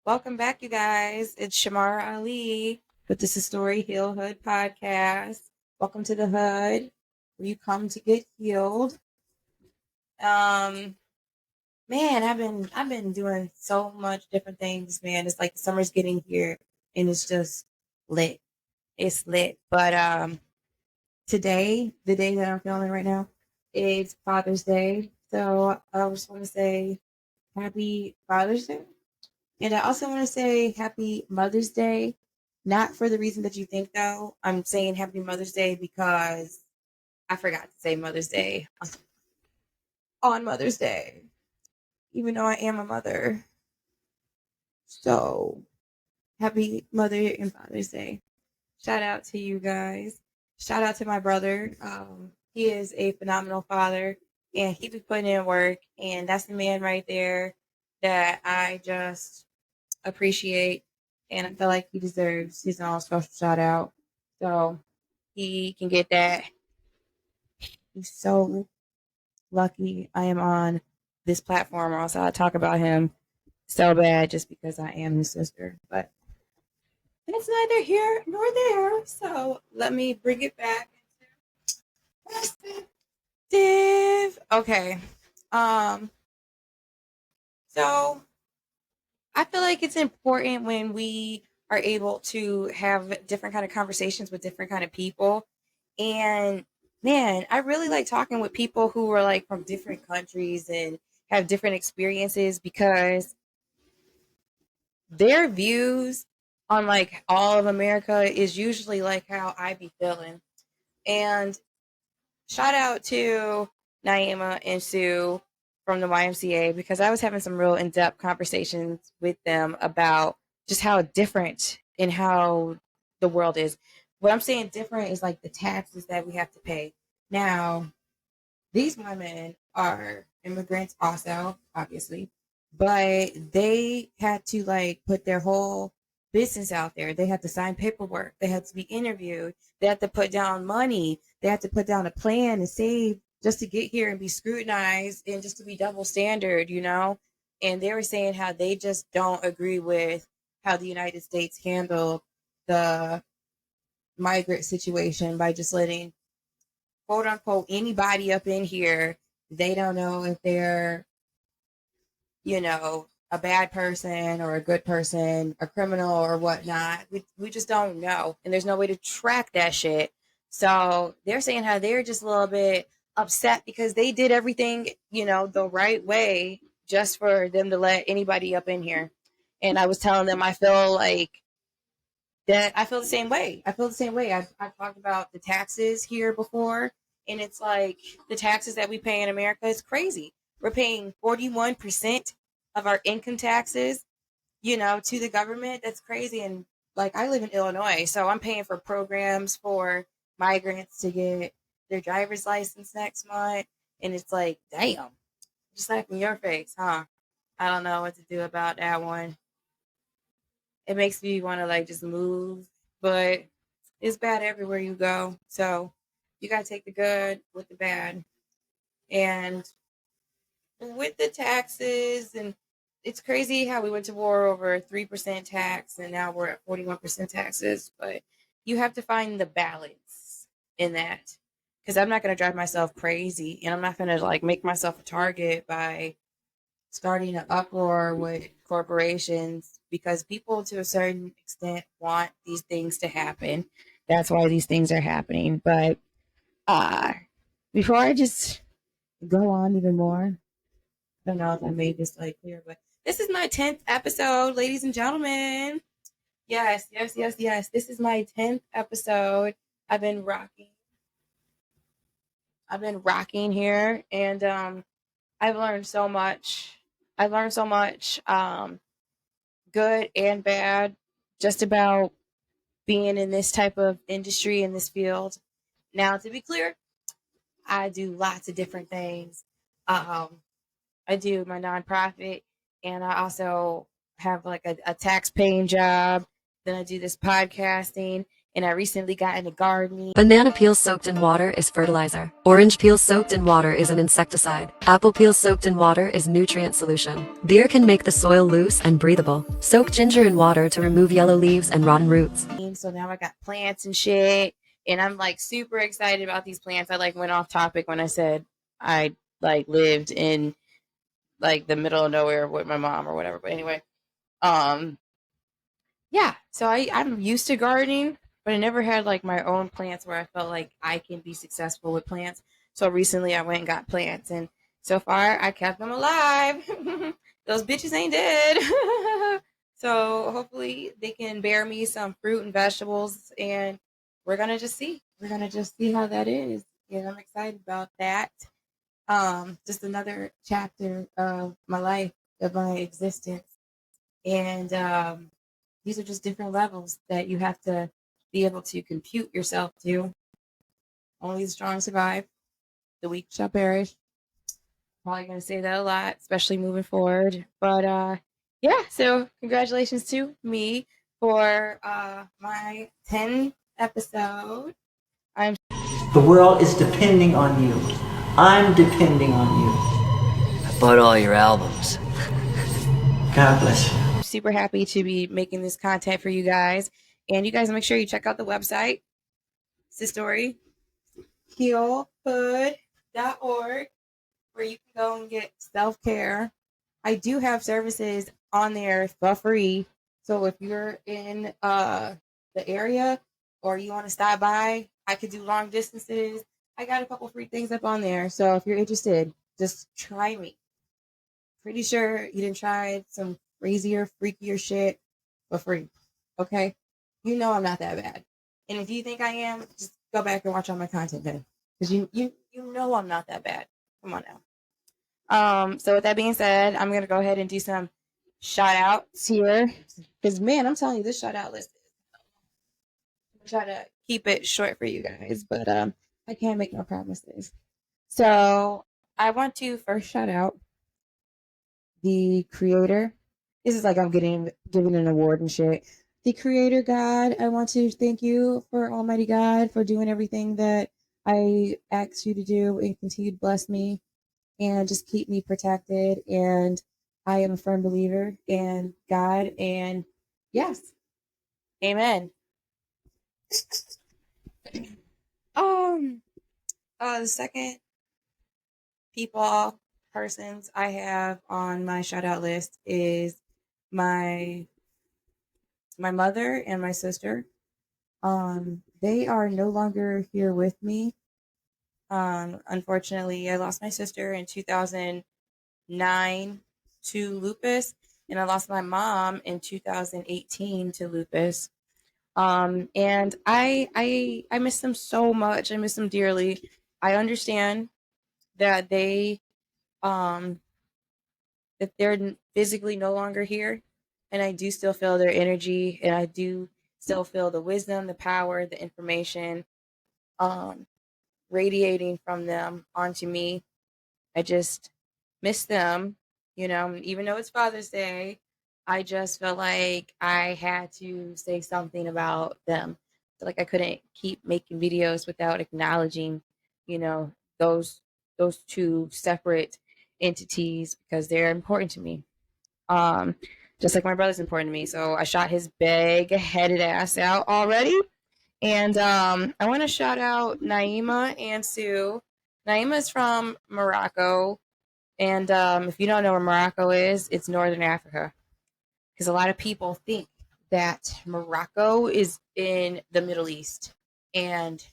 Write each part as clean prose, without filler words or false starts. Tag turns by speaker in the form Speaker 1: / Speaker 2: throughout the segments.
Speaker 1: Welcome back, you guys. It's ChimarraAli with the Sistory Healinghood podcast. Welcome to the hood, where you come to get healed. Um, man, I've been doing so much different things, man. It's like the summer's getting here, and it's just lit. It's lit. But today, the day that I'm filming right now, is Father's Day. So I just want to say Happy Father's Day. And I also want to say Happy Mother's Day. Not for the reason that you think, though. I'm saying Happy Mother's Day because I forgot to say Mother's Day on Mother's Day, even though I am a mother. So, Happy Mother and Father's Day. Shout out to you guys. Shout out to my brother. He is a phenomenal father, and he be putting in work. And that's the man right there that I just appreciate, and I feel like he deserves his own special shout out. So he can get that. He's so lucky I am on this platform, or else I talk about him so bad just because I am his sister. But it's neither here nor there. So let me bring it back into perspective. Okay. Um, so I feel like it's important when we are able to have different kind of conversations with different kind of people. And man, I really like talking with people who are like from different countries and have different experiences because their views on like all of America is usually like how I be feeling. And shout out to Naima and Sue from the YMCA because I was having some real in-depth conversations with them about just how different and how the world is. What I'm saying different is like the taxes that we have to pay. Now, these women are immigrants also, obviously, but they had to like put their whole business out there. They had to sign paperwork. They had to be interviewed. They had to put down money. They had to put down a plan and save just to get here and be scrutinized and just to be double standard, you know? And they were saying how they just don't agree with how the United States handled the migrant situation by just letting quote unquote anybody up in here. They don't know if they're, a bad person or a good person, a criminal or whatnot. We just don't know. And there's no way to track that shit. So they're saying how they're just a little bit upset because they did everything, the right way just for them to let anybody up in here. And I was telling them I feel like that I feel the same way. I feel the same way. I've talked about the taxes here before, and it's like the taxes that we pay in America is crazy. We're paying 41% of our income taxes, to the government. That's crazy. And like I live in Illinois, so I'm paying for programs for migrants to get their driver's license next month. And it's like, damn, just like in your face, huh? I don't know what to do about that one. It makes me want to like just move, but it's bad everywhere you go. So you got to take the good with the bad. And with the taxes, and it's crazy how we went to war over 3% tax and now we're at 41% taxes, but you have to find the balance in that. Because I'm not going to drive myself crazy and I'm not going to like make myself a target by starting an uproar with corporations because people to a certain extent want these things to happen. That's why these things are happening. But uh before I just go on even more, I don't know if I made this like clear, but this is my 10th episode, ladies and gentlemen. Yes, yes, yes, yes. This is my 10th episode. I've been rocking. I've been rocking here and I've learned so much. I've learned so much. Good and bad, just about being in this type of industry in this field. Now, to be clear, I do lots of different things. Um, I do my nonprofit, and I also have like a tax paying job. Then I do this podcasting, and I recently got into gardening.
Speaker 2: Banana peel soaked in water is fertilizer. Orange peel soaked in water is an insecticide. Apple peel soaked in water is nutrient solution. Beer can make the soil loose and breathable. Soak ginger in water to remove yellow leaves and rotten roots.
Speaker 1: So now I got plants and shit, and I'm like super excited about these plants. I like went off topic when I said I like lived in like the middle of nowhere with my mom or whatever. But anyway, yeah. So I'm used to gardening, but I never had like my own plants where I felt like I can be successful with plants. So recently I went and got plants, and so far I kept them alive. Those bitches ain't dead. So hopefully they can bear me some fruit and vegetables, and we're gonna just see. We're gonna just see how that is. And I'm excited about that. Just another chapter of my life, of my existence. And these are just different levels that you have to be able to compute yourself to. Only the strong survive, the weak shall perish. Probably going to say that a lot, especially moving forward. But yeah, so congratulations to me for my 10th episode.
Speaker 3: The world is depending on you. I'm depending on you.
Speaker 4: I bought all your albums.
Speaker 3: God bless you.
Speaker 1: Super happy to be making this content for you guys. And you guys make sure you check out the website, Sistory, Healinghood.org, where you can go and get self-care. I do have services on there for free. So if you're in the area or you want to stop by, I could do long distances. I got a couple free things up on there. So if you're interested, just try me. Pretty sure you didn't try some crazier, freakier shit for free. Okay? You know I'm not that bad. And if you think I am, just go back and watch all my content then. Because you know I'm not that bad. Come on now. So with that being said, I'm gonna go ahead and do some shout outs here. Because man, I'm telling you, this shout out list is try to keep it short for you guys, but I can't make no promises. So I want to first shout out the creator. This is like I'm giving an award and shit. The creator God, I want to thank you for Almighty God for doing everything that I asked you to do and continue to bless me and just keep me protected. And I am a firm believer in God, and yes, amen. The second persons I have on my shout out list is my mother and my sister. They are no longer here with me. Unfortunately, I lost my sister in 2009 to lupus, and I lost my mom in 2018 to lupus. And I miss them so much. I miss them dearly. I understand that that they're physically no longer here, and I do still feel their energy, and I do still feel the wisdom, the power, the information radiating from them onto me. I just miss them, even though it's Father's Day. I just felt like I had to say something about them. Like I couldn't keep making videos without acknowledging, you know, those two separate entities because they're important to me. Um, just like my brother's important to me. So I shot his big headed ass out already. And I want to shout out Naima and Sue. Naima is from Morocco. And if you don't know where Morocco is, it's Northern Africa. Because a lot of people think that Morocco is in the Middle East. And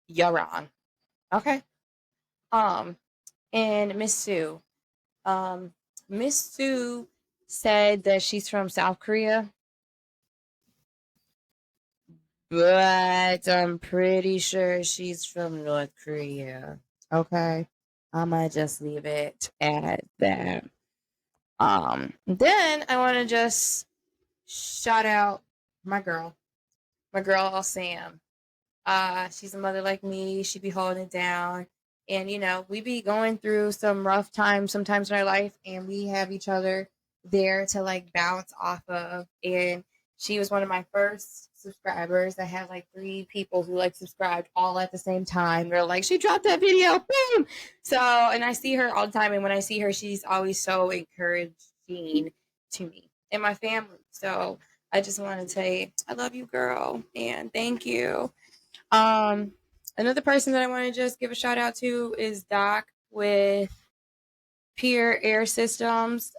Speaker 1: you're wrong. Okay. And Miss Sue. Miss Sue said that she's from South Korea. But I'm pretty sure she's from North Korea. Okay. I might just leave it at that. Then I want to just shout out my girl Sam. She's a mother like me. She be holding it down, and we be going through some rough times sometimes in our life, and we have each other there to like bounce off of. And She was one of my first subscribers. I had like 3 people who like subscribed all at the same time. They're like, she dropped that video, boom. So, and I see her all the time. And when I see her, she's always so encouraging to me and my family. So I just want to say, I love you, girl, and thank you. Another person that I want to just give a shout out to is Doc with Pure Air Systems.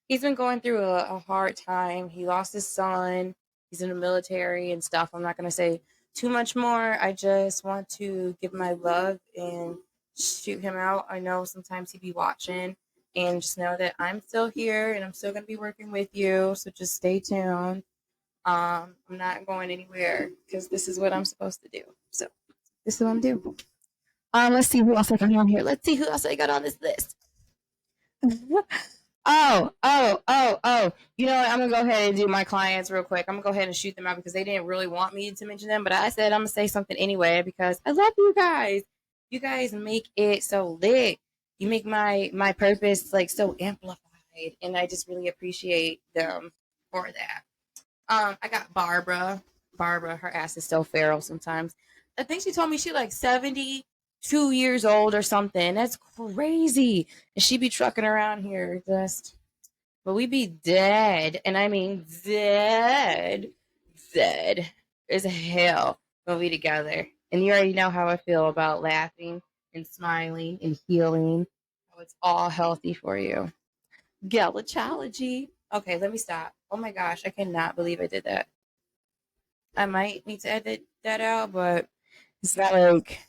Speaker 1: He's been going through a hard time. He lost his son. He's in the military and stuff. I'm not going to say too much more. I just want to give my love and shoot him out. I know sometimes he'd be watching, and just know that I'm still here and I'm still going to be working with you. So just stay tuned. I'm not going anywhere because this is what I'm supposed to do. So this is what I'm doing. Let's see who else I got on here. Let's see who else I got on this list. Oh. You know what? I'm going to go ahead and do my clients real quick. I'm going to go ahead and shoot them out because they didn't really want me to mention them. But I said I'm going to say something anyway because I love you guys. You guys make it so lit. You make my purpose like so amplified. And I just really appreciate them for that. I got Barbara. Barbara, her ass is so feral sometimes. I think she told me she like 72 years old or something. That's crazy. And she be trucking around here just, but we be dead. And I mean dead as hell when we together. And you already know how I feel about laughing and smiling and healing. How it's all healthy for you. Galachology. Okay, let me stop. Oh my gosh, I cannot believe I did that. I might need to edit that out, but it's not like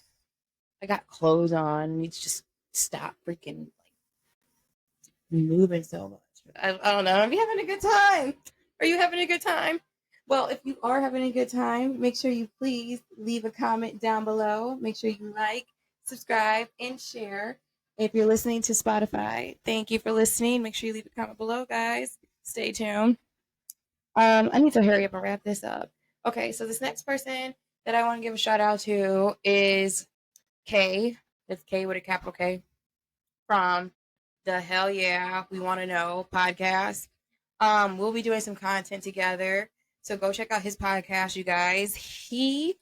Speaker 1: I got clothes on and need to just stop freaking like moving so much. I don't know. Are you having a good time? Are you having a good time? Well, if you are having a good time, make sure you please leave a comment down below. Make sure you like, subscribe, and share. If you're listening to Spotify, thank you for listening. Make sure you leave a comment below, guys. Stay tuned. I need to hurry up and wrap this up. Okay, so this next person that I want to give a shout out to is K. That's K with a capital K from the Hell Yeah We Want to Know podcast. We'll be doing some content together. So go check out his podcast, you guys. He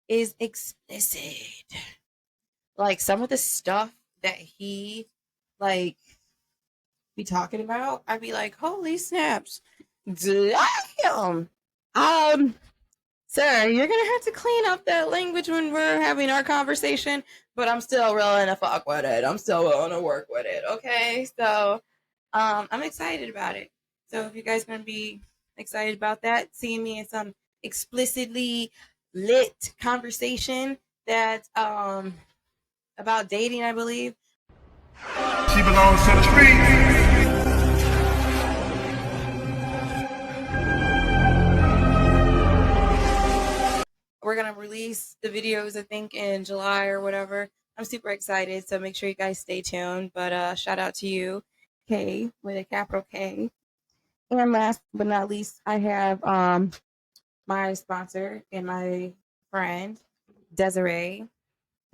Speaker 1: is explicit. Like some of the stuff that he like be talking about, I'd be like, holy snaps. Damn. Sir, you're gonna have to clean up that language when we're having our conversation, but I'm still willing to fuck with it. I'm still willing to work with it. Okay, so I'm excited about it. So if you guys gonna be excited about that, seeing me in some explicitly lit conversation that about dating, I believe.
Speaker 5: She belongs to the streets.
Speaker 1: We're gonna release the videos, I think, in July or whatever. I'm super excited, so make sure you guys stay tuned. But shout out to you, K with a capital K. And last but not least, I have my sponsor and my friend, Desiree.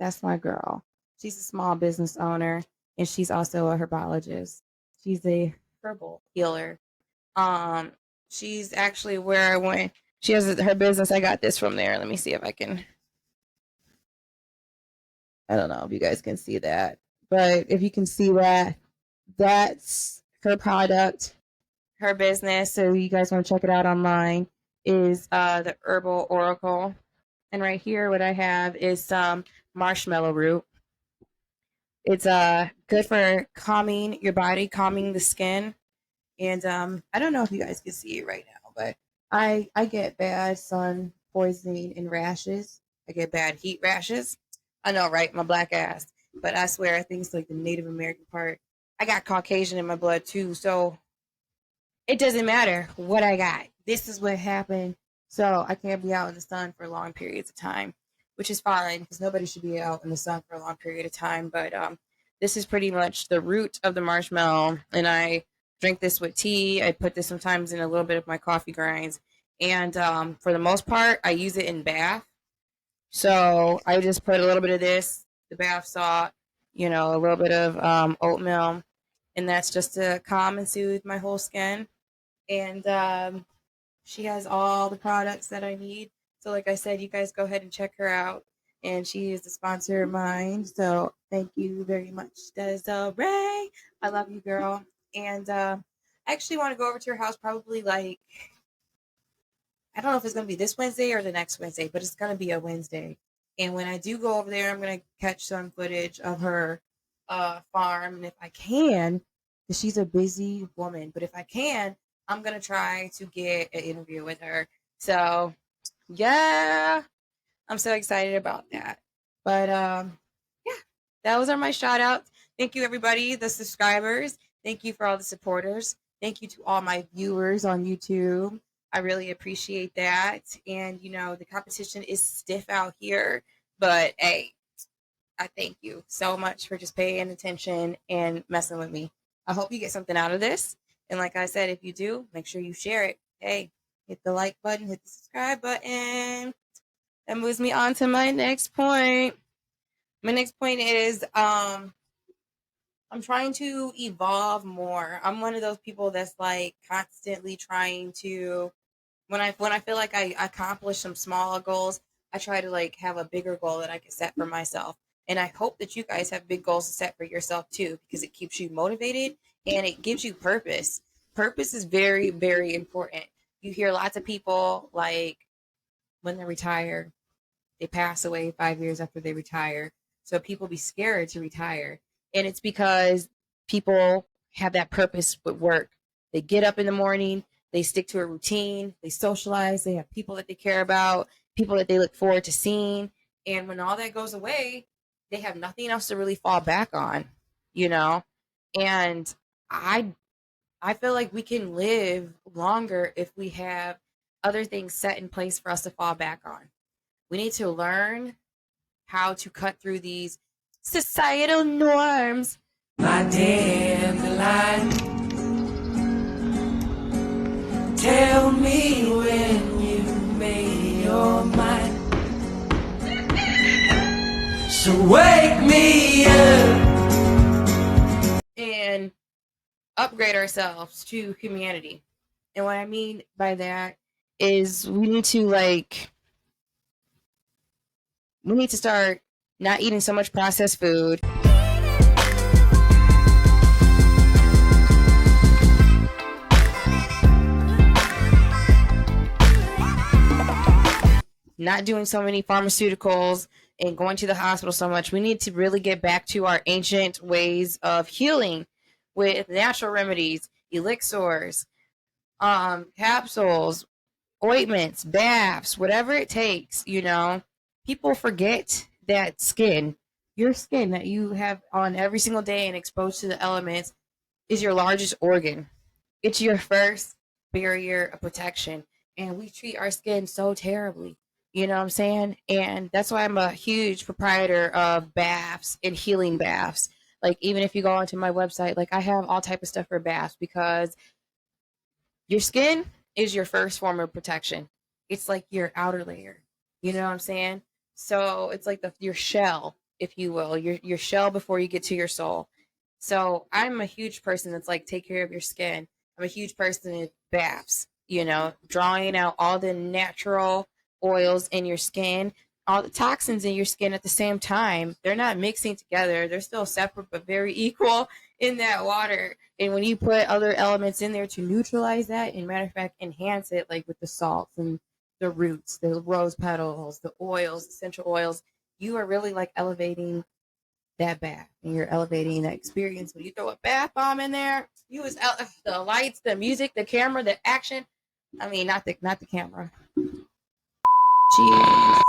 Speaker 1: That's my girl. She's a small business owner and she's also a herbologist. She's a herbal healer. Um, she's actually where I went. She has her business. I got this from there. Let me see if I can. I don't know if you guys can see that, but if you can see that, that's her product, her business. So you guys want to check it out online. Is the Herbal Oracle, and right here, what I have is some marshmallow root. It's good for calming your body, calming the skin. And I don't know if you guys can see it right now, but I get bad sun poisoning and rashes. I get bad heat rashes. I know, right? My black ass. But I swear, I think it's like the Native American part. I got Caucasian in my blood too, so it doesn't matter what I got. This is what happened. So I can't be out in the sun for long periods of time, which is fine because nobody should be out in the sun for a long period of time. But this is pretty much the root of the marshmallow, and I drink this with tea. I put this sometimes in a little bit of my coffee grinds, and for the most part, I use it in bath. So I just put a little bit of this, the bath salt, a little bit of oatmeal, and that's just to calm and soothe my whole skin. And She has all the products that I need. So like I said, you guys go ahead and check her out. And she is the sponsor of mine. So thank you very much, Desiree. I love you, girl. And I actually want to go over to your house probably like, I don't know if it's going to be this Wednesday or the next Wednesday, but it's going to be a Wednesday. And when I do go over there, I'm going to catch some footage of her farm. And if I can, because she's a busy woman, but if I can, I'm going to try to get an interview with her. So, yeah, I'm so excited about that. But yeah, those are my shout outs. Thank you, everybody, the subscribers. Thank you for all the supporters. Thank you to all my viewers on YouTube. I really appreciate that. And, you know, the competition is stiff out here, but hey, I thank you so much for just paying attention and messing with me. I hope you get something out of this. And like I said, if you do, make sure you share it. Hey, hit the like button, hit the subscribe button. That moves me on to my next point. My next point is I'm trying to evolve more. I'm one of those people that's like constantly trying to, when I feel like I accomplish some small goals, I try to like have a bigger goal that I can set for myself. And I hope that you guys have big goals to set for yourself too, because it keeps you motivated and it gives you purpose. Purpose is very, very important. You hear lots of people like when they retire, they pass away 5 years after they retire. So people be scared to retire. And it's because people have that purpose with work. They get up in the morning, they stick to a routine, they socialize, they have people that they care about, people that they look forward to seeing. And when all that goes away, they have nothing else to really fall back on, you know? And I I feel like we can live longer if we have other things set in place for us to fall back on. We need to learn how to cut through these societal norms. My dandelion, tell me when you made your mind. So wake me up and upgrade ourselves to humanity. And what I mean by that is we need to start not eating so much processed food. Not doing so many pharmaceuticals and going to the hospital so much. We need to really get back to our ancient ways of healing with natural remedies, elixirs, capsules, ointments, baths, whatever it takes, you know. People forget that your skin that you have on every single day and exposed to the elements is your largest organ. It's your first barrier of protection. And we treat our skin so terribly. You know what I'm saying? And that's why I'm a huge proprietor of baths and healing baths. Like even if you go onto my website, like I have all type of stuff for baths because your skin is your first form of protection. It's like your outer layer. You know what I'm saying? So it's like your shell, if you will, your shell before you get to your soul. So I'm a huge person that's like take care of your skin. I'm a huge person in baths, you know, drawing out all the natural oils in your skin, all the toxins in your skin at the same time. They're not mixing together. They're still separate but very equal in that water. And when you put other elements in there to neutralize that, and matter of fact, enhance it, like with the salts and the roots, the rose petals, the oils, essential oils, you are really like elevating that bath and you're elevating that experience. When you throw a bath bomb in there, the lights, the music, the camera, the action. I mean, not the camera. Jeez,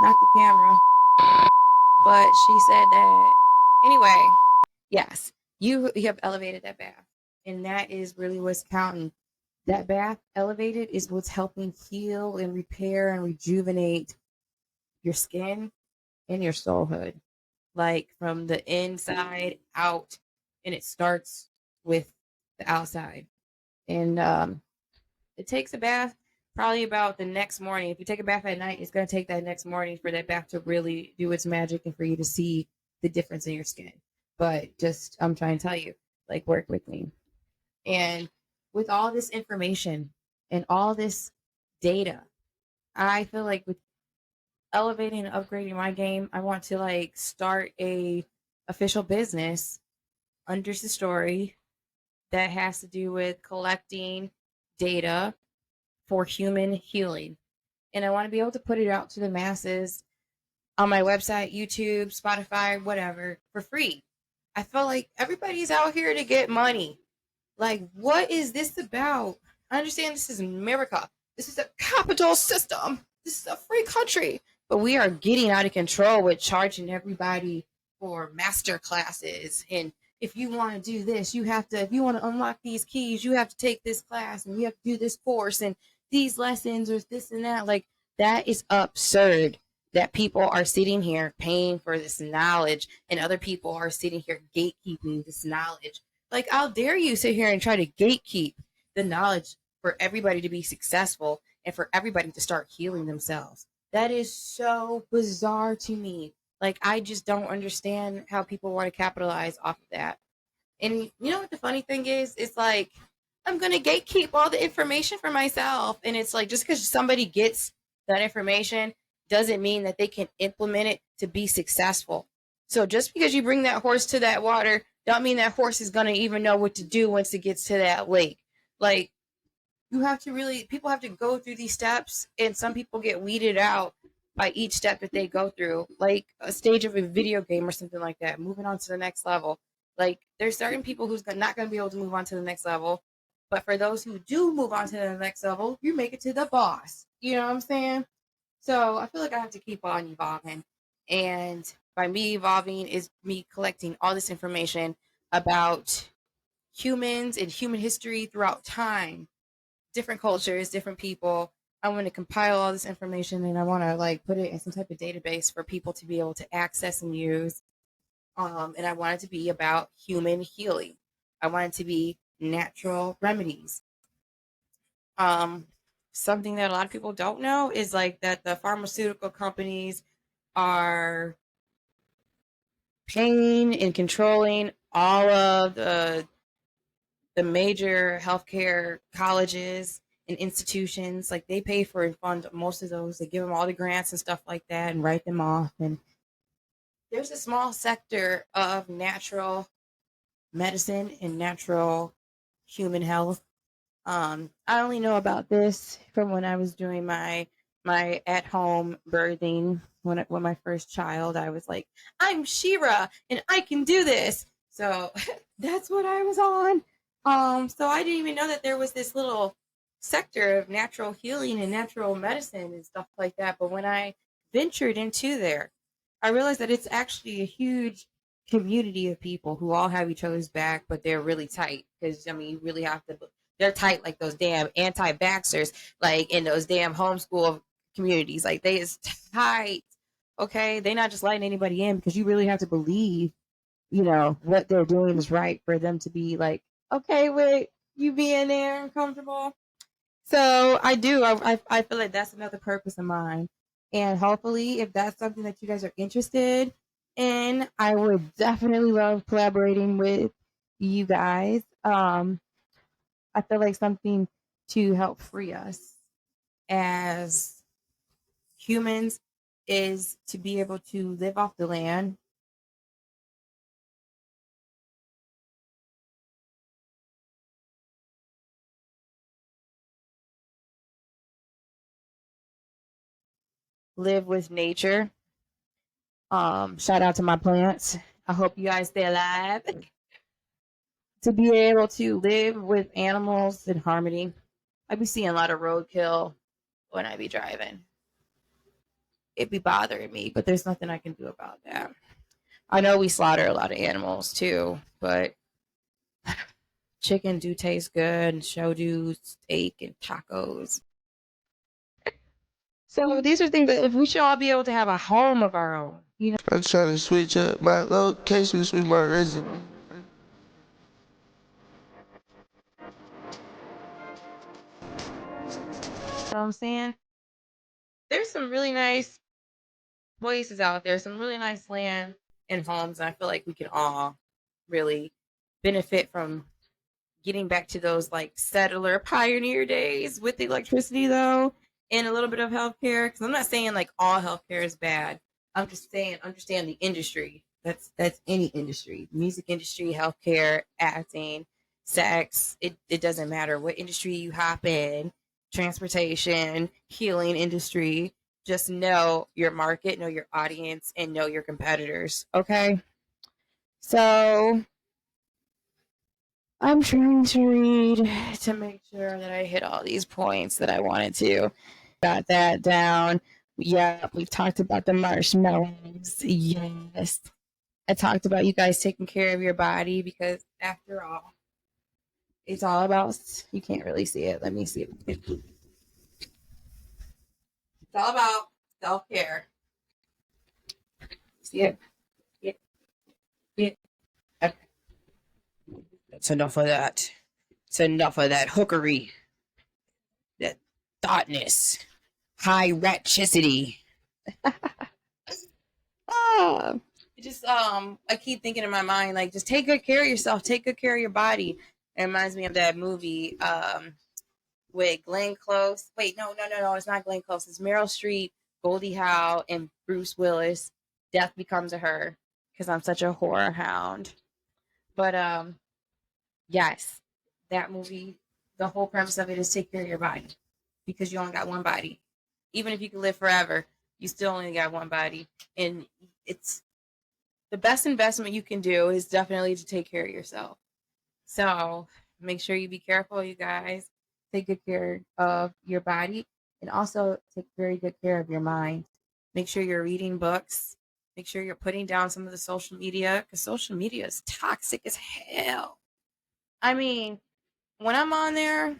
Speaker 1: not the camera. But she said that anyway. Yes, you have elevated that bath, and that is really what's counting. That bath elevated is what's helping heal and repair and rejuvenate your skin and your soulhood, like from the inside out, and it starts with the outside. And it takes a bath probably about the next morning. If you take a bath at night, it's going to take that next morning for that bath to really do its magic and for you to see the difference in your skin. But just, I'm trying to tell you, like, work with me. And with all this information and all this data. I feel like with elevating and upgrading my game, I want to like start a official business under Sistory that has to do with collecting data for human healing. And I want to be able to put it out to the masses on my website, YouTube, Spotify, whatever, for free. I feel like everybody's out here to get money. Like, what is this about? I understand this is America. This is a capital system. This is a free country. But we are getting out of control with charging everybody for master classes. And if you want to do this, you have to, if you want to unlock these keys, you have to take this class and you have to do this course and these lessons or this and that. Like, that is absurd that people are sitting here paying for this knowledge and other people are sitting here gatekeeping this knowledge. Like, how dare you sit here and try to gatekeep the knowledge for everybody to be successful and for everybody to start healing themselves? That is so bizarre to me. Like, I just don't understand how people want to capitalize off of that. And you know what the funny thing is? It's like, I'm going to gatekeep all the information for myself. And it's like, just because somebody gets that information doesn't mean that they can implement it to be successful. So just because you bring that horse to that water, don't mean that horse is going to even know what to do once it gets to that lake. Like, you have to really, people have to go through these steps, and some people get weeded out by each step that they go through, like a stage of a video game or something like that, moving on to the next level. Like, there's certain people who's not going to be able to move on to the next level. But for those who do move on to the next level, you make it to the boss. You know what I'm saying? So I feel like I have to keep on evolving. And by me evolving is me collecting all this information about humans and human history throughout time, different cultures, different people. I want to compile all this information and I want to like put it in some type of database for people to be able to access and use. And I want it to be about human healing. I want it to be natural remedies. Something that a lot of people don't know is like that the pharmaceutical companies are paying and controlling all of the major healthcare colleges and institutions. Like, they pay for and fund most of those. They give them all the grants and stuff like that and write them off. And there's a small sector of natural medicine and natural human health. I only know about this from when I was doing my at home birthing when my first child. I was like, I'm Shira and I can do this. So that's what I was on. So I didn't even know that there was this little sector of natural healing and natural medicine and stuff like that. But when I ventured into there, I realized that it's actually a huge community of people who all have each other's back, but they're really tight. Because I mean, you really have to. They're tight like those damn anti-vaxxers, like in those damn homeschool communities. Like, they is tight. Okay, they're not just letting anybody in because you really have to believe, you know, what they're doing is right for them to be like, okay, wait, you being there and comfortable. So I do. I feel like that's another purpose of mine. And hopefully, if that's something that you guys are interested in, I would definitely love collaborating with you guys. I feel like something to help free us as humans is to be able to live off the land. Live with nature. Shout out to my plants. I hope you guys stay alive. To be able to live with animals in harmony. I be seeing a lot of roadkill when I be driving. It be bothering me, but there's nothing I can do about that. I know we slaughter a lot of animals too, but chicken do taste good, and so do steak and tacos. So these are things that if we should all be able to have a home of our own, you know.
Speaker 6: I'm trying to switch up my location, switch my resume.
Speaker 1: What I'm saying? There's some really nice places out there, some really nice land and homes. And I feel like we can all really benefit from getting back to those like settler pioneer days with the electricity though. in a little bit of healthcare, because I'm not saying like all healthcare is bad. I'm just saying understand the industry. That's any industry, music industry, healthcare, acting, sex. It doesn't matter what industry you hop in, transportation, healing industry. Just know your market, know your audience, and know your competitors. Okay. So I'm trying to read to make sure that I hit all these points that I wanted to. Got that down. Yeah, we've talked about the marshmallows. Yes. I talked about you guys taking care of your body because, after all, it's all about, you can't really see it. Let me see it. It's all about self care. See it? Yeah. Yeah. Okay. That's enough of that. It's enough of that hookery, that thoughtness, high ratchicity. Ah, I keep thinking in my mind, like, just take good care of yourself, take good care of your body. It reminds me of that movie with Glenn Close. Wait, no, it's not Glenn Close. It's Meryl Streep, Goldie Howe, and Bruce Willis. Death Becomes a Her, because I'm such a horror hound. But yes, that movie. The whole premise of it is take care of your body, because you only got one body. Even if you can live forever, you still only got one body, and it's the best investment you can do is definitely to take care of yourself. So make sure you be careful, you guys. Take good care of your body, and also take very good care of your mind. Make sure you're reading books. Make sure you're putting down some of the social media, because social media is toxic as hell. I mean, when I'm on there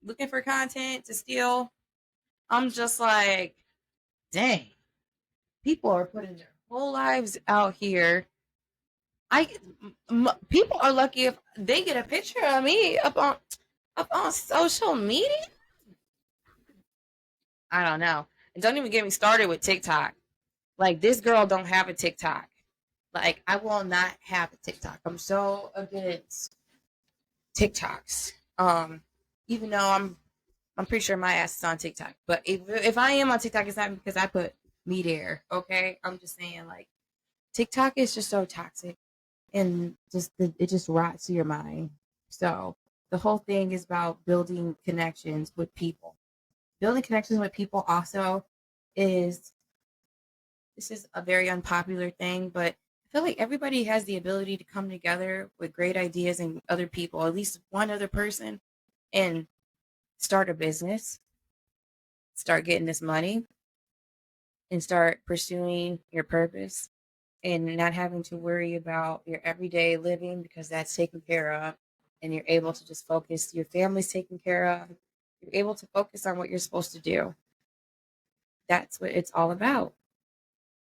Speaker 1: looking for content to steal, I'm just like, dang, people are putting their whole lives out here. People are lucky if they get a picture of me up on social media. I don't know. And don't even get me started with TikTok. Like, this girl don't have a TikTok. Like, I will not have a TikTok. I'm so against TikToks. Even though I'm pretty sure my ass is on TikTok. But if I am on TikTok, it's not because I put me there. Okay, I'm just saying, like, TikTok is just so toxic, and it just rots your mind. So the whole thing is about building connections with people. Building connections with people also is this is a very unpopular thing, but I feel like everybody has the ability to come together with great ideas and other people, at least one other person, and start a business, start getting this money, and start pursuing your purpose, and not having to worry about your everyday living, because that's taken care of, and you're able to just focus, your family's taken care of, you're able to focus on what you're supposed to do. That's what it's all about.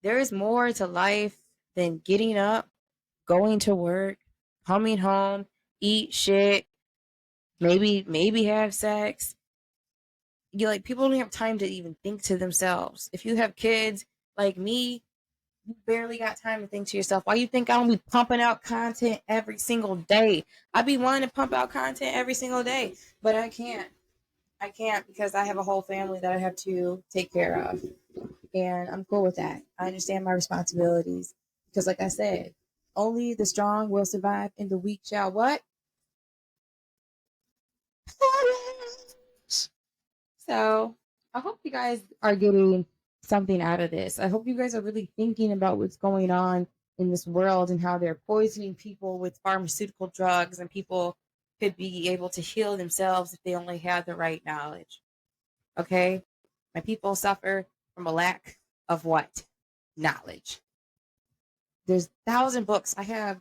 Speaker 1: There is more to life than getting up, going to work, coming home, eat shit, maybe have sex. People don't have time to even think to themselves. If you have kids like me, you barely got time to think to yourself. Why you think I don't be pumping out content every single day? I be wanting to pump out content every single day, but I can't. I can't, because I have a whole family that I have to take care of. And I'm cool with that. I understand my responsibilities, because, like I said, only the strong will survive, and the weak shall what? So I hope you guys are getting something out of this. I hope you guys are really thinking about what's going on in this world, and how they're poisoning people with pharmaceutical drugs, and people could be able to heal themselves if they only had the right knowledge. Okay? My people suffer from a lack of what? Knowledge. There's 1,000 books. I have,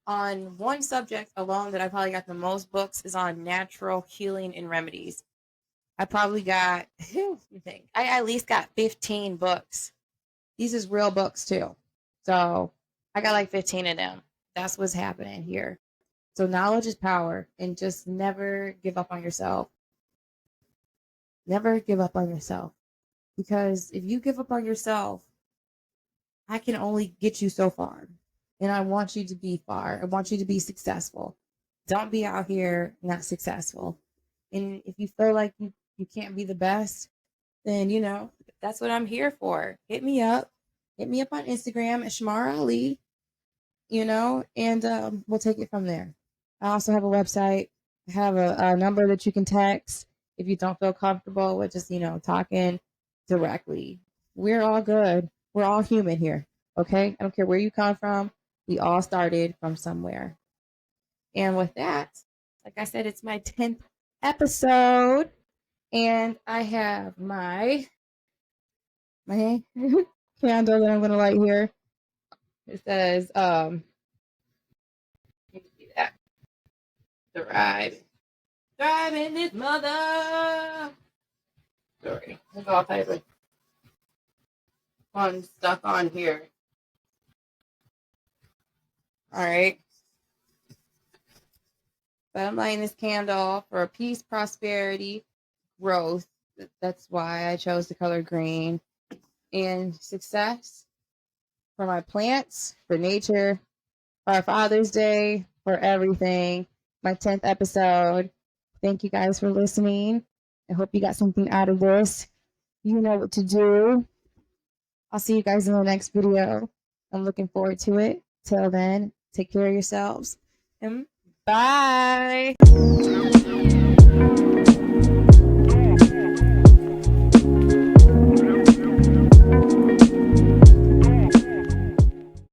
Speaker 1: on one subject alone that I probably got the most books, is on natural healing and remedies. I probably got, I at least got 15 books. These is real books too. So I got like 15 of them. That's what's happening here. So knowledge is power, and just never give up on yourself. Never give up on yourself. Because if you give up on yourself, I can only get you so far. And I want you to be far. I want you to be successful. Don't be out here not successful. And if you feel like you can't be the best, then that's what I'm here for. Hit me up. Hit me up on Instagram at ChimarraAli, and we'll take it from there. I also have a website. I have a number that you can text if you don't feel comfortable with just, talking directly. We're all good. We're all human here. Okay? I don't care where you come from. We all started from somewhere. And with that, like I said, it's my 10th episode. And I have my candle that I'm going to light here. It says, let me see that. Thrive in this mother. Sorry, there's all type of fun stuff on here. All right. But I'm lighting this candle for peace, prosperity, growth. That's why I chose the color green. And success for my plants, for nature, for our Father's Day, for everything. My 10th episode. Thank you guys for listening. I hope you got something out of this. You know what to do. I'll see you guys in the next video. I'm looking forward to it. Till then, take care of yourselves. And bye.